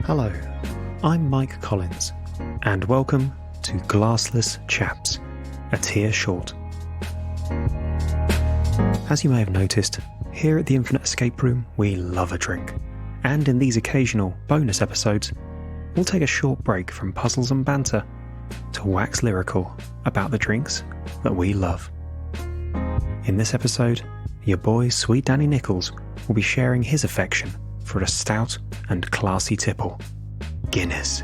Hello, I'm Mike Collins, and welcome to Glassless Chaps, a tier short. As you may have noticed, here at the Infinite Escape Room we love a drink, and in these occasional bonus episodes, we'll take a short break from puzzles and banter to wax lyrical about the drinks that we love. In this episode, your boy Sweet Danny Nicholls will be sharing his affection for a stout and classy tipple, Guinness.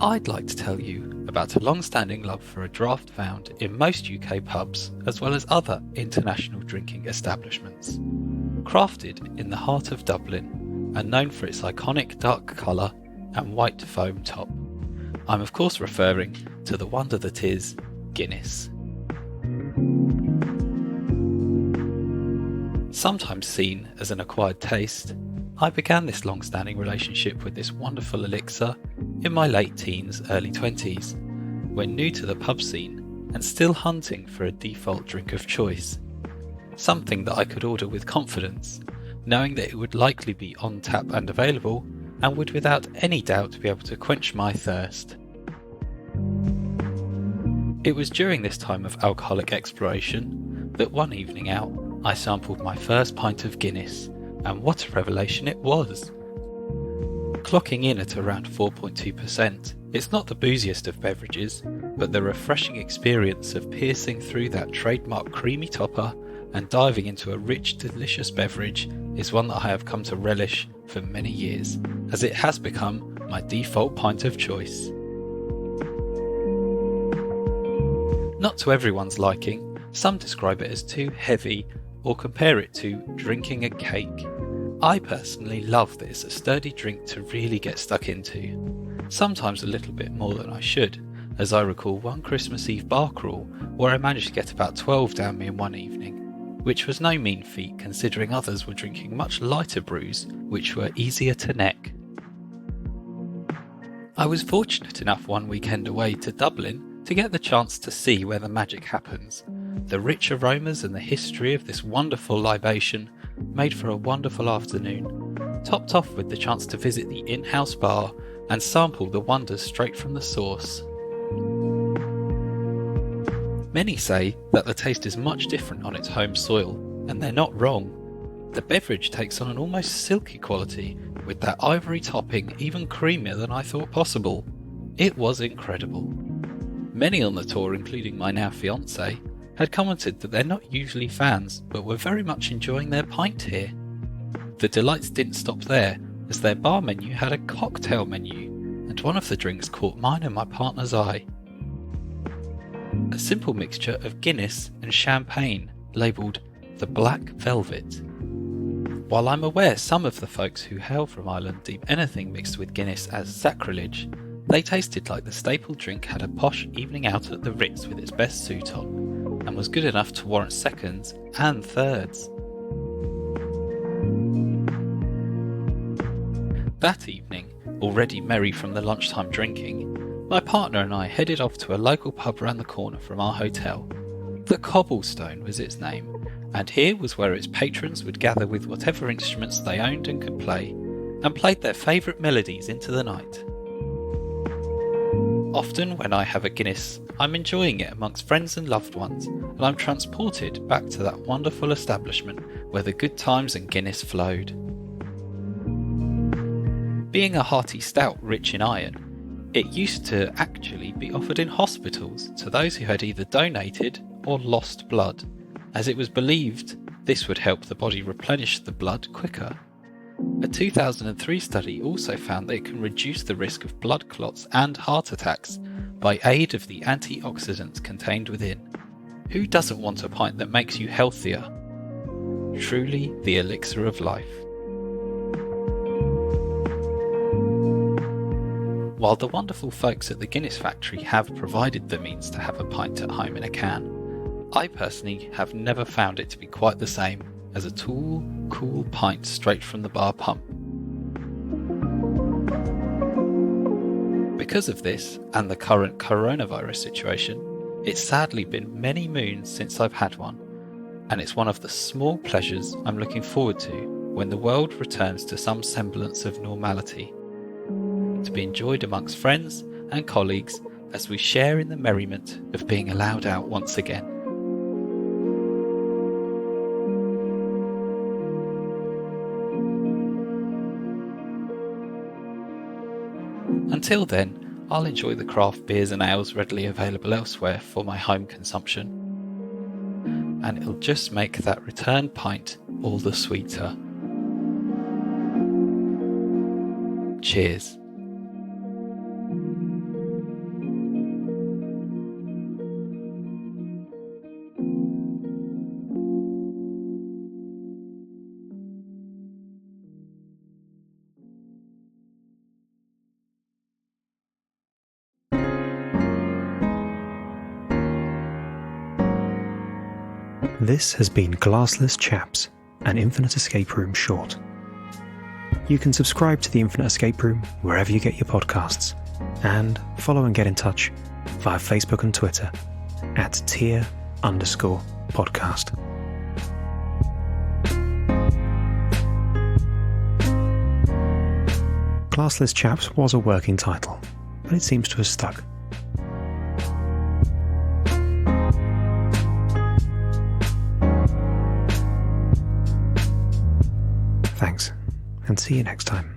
I'd like to tell you about a long-standing love for a draft found in most UK pubs as well as other international drinking establishments. Crafted in the heart of Dublin and known for its iconic dark colour and white foam top, I'm of course referring to the wonder that is Guinness. Sometimes seen as an acquired taste, I began this long-standing relationship with this wonderful elixir in my late teens, early 20s, when new to the pub scene and still hunting for a default drink of choice. Something that I could order with confidence, knowing that it would likely be on tap and available, and would without any doubt be able to quench my thirst. It was during this time of alcoholic exploration that one evening out I sampled my first pint of Guinness, and what a revelation it was! Clocking in at around 4.2%, it's not the booziest of beverages, but the refreshing experience of piercing through that trademark creamy topper and diving into a rich, delicious beverage is one that I have come to relish for many years, as it has become my default pint of choice. Not to everyone's liking, some describe it as too heavy or compare it to drinking a cake. I personally love that it's a sturdy drink to really get stuck into, sometimes a little bit more than I should, as I recall one Christmas Eve bar crawl where I managed to get about 12 down me in one evening, which was no mean feat considering others were drinking much lighter brews which were easier to neck. I was fortunate enough one weekend away to Dublin to get the chance to see where the magic happens. The rich aromas and the history of this wonderful libation made for a wonderful afternoon, topped off with the chance to visit the in-house bar and sample the wonders straight from the source. Many say that the taste is much different on its home soil, and they're not wrong. The beverage takes on an almost silky quality, with that ivory topping even creamier than I thought possible. It was incredible. Many on the tour, including my now fiancée, had commented that they're not usually fans, but were very much enjoying their pint here. The delights didn't stop there, as their bar menu had a cocktail menu, and one of the drinks caught mine and my partner's eye. A simple mixture of Guinness and champagne, labelled the Black Velvet. While I'm aware some of the folks who hail from Ireland deem anything mixed with Guinness as sacrilege, they tasted like the staple drink had a posh evening out at the Ritz with its best suit on, and was good enough to warrant seconds and thirds. That evening, already merry from the lunchtime drinking, my partner and I headed off to a local pub around the corner from our hotel. The Cobblestone was its name, and here was where its patrons would gather with whatever instruments they owned and could play, and played their favourite melodies into the night. Often when I have a Guinness, I'm enjoying it amongst friends and loved ones, and I'm transported back to that wonderful establishment where the good times and Guinness flowed. Being a hearty stout rich in iron, it used to actually be offered in hospitals to those who had either donated or lost blood, as it was believed this would help the body replenish the blood quicker. A 2003 study also found that it can reduce the risk of blood clots and heart attacks by aid of the antioxidants contained within. Who doesn't want a pint that makes you healthier? Truly the elixir of life. While the wonderful folks at the Guinness factory have provided the means to have a pint at home in a can, I personally have never found it to be quite the same as a tall, cool pint straight from the bar pump. Because of this, and the current coronavirus situation, it's sadly been many moons since I've had one, and it's one of the small pleasures I'm looking forward to when the world returns to some semblance of normality, to be enjoyed amongst friends and colleagues as we share in the merriment of being allowed out once again. Until then, I'll enjoy the craft beers and ales readily available elsewhere for my home consumption, and it'll just make that return pint all the sweeter. Cheers. This has been Glassless Chaps, an Infinite Escape Room short. You can subscribe to the Infinite Escape Room wherever you get your podcasts, and follow and get in touch via Facebook and Twitter at tier_podcast. Glassless Chaps was a working title, but it seems to have stuck. Thanks, and see you next time.